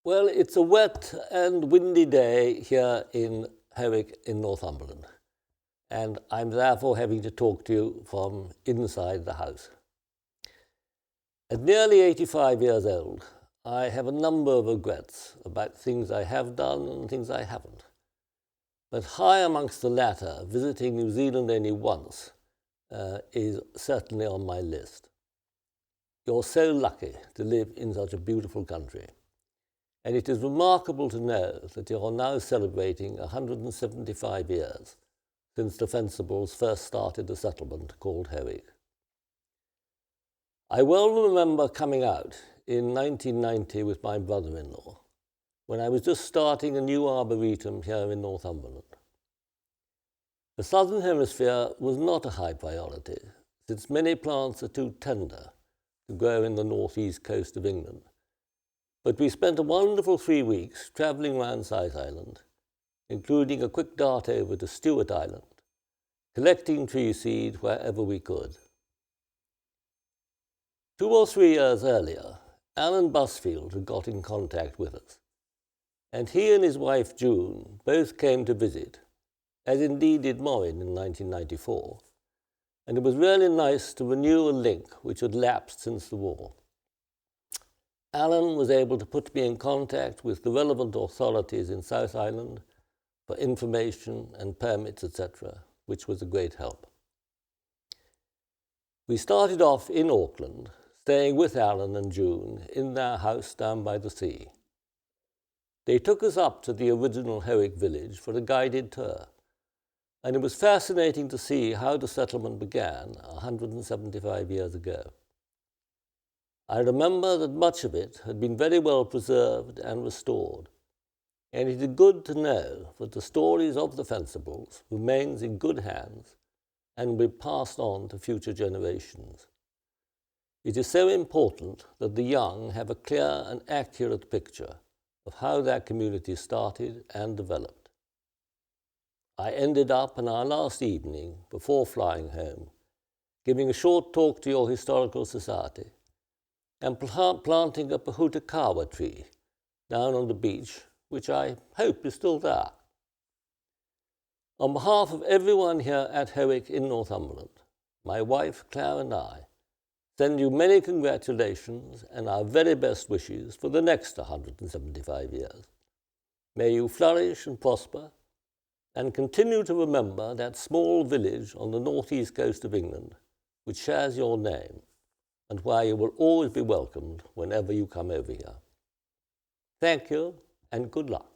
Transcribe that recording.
Well, it's a wet and windy day here in Howick in Northumberland, and I'm therefore having to talk to you from inside the house. At nearly 85 years old, I have a number of regrets about things I have done and things I haven't. But high amongst the latter, visiting New Zealand only once is certainly on my list. You're so lucky to live in such a beautiful country. And it is remarkable to know that you are now celebrating 175 years since the Fencibles first started a settlement called Howick. I well remember coming out in 1990 with my brother-in-law when I was just starting a new arboretum here in Northumberland. The Southern Hemisphere was not a high priority, since many plants are too tender to grow in the northeast coast of England. But we spent a wonderful 3 weeks travelling around South Island, including a quick dart over to Stewart Island, collecting tree seed wherever we could. 2 or 3 years earlier, Alan Busfield had got in contact with us, and he and his wife June both came to visit, as indeed did Morrin in 1994, and it was really nice to renew a link which had lapsed since the war. Alan was able to put me in contact with the relevant authorities in South Island for information and permits, etc., which was a great help. We started off in Auckland, staying with Alan and June in their house down by the sea. They took us up to the original Howick village for a guided tour, and it was fascinating to see how the settlement began 175 years ago. I remember that much of it had been very well preserved and restored, and it is good to know that the stories of the Fencibles remains in good hands and will be passed on to future generations. It is so important that the young have a clear and accurate picture of how their community started and developed. I ended up on our last evening, before flying home, giving a short talk to your historical society and planting a Pahutakawa tree down on the beach, which I hope is still there. On behalf of everyone here at Howick in Northumberland, my wife Claire and I send you many congratulations and our very best wishes for the next 175 years. May you flourish and prosper, and continue to remember that small village on the northeast coast of England, which shares your name, and where you will always be welcomed whenever you come over here. Thank you, and good luck.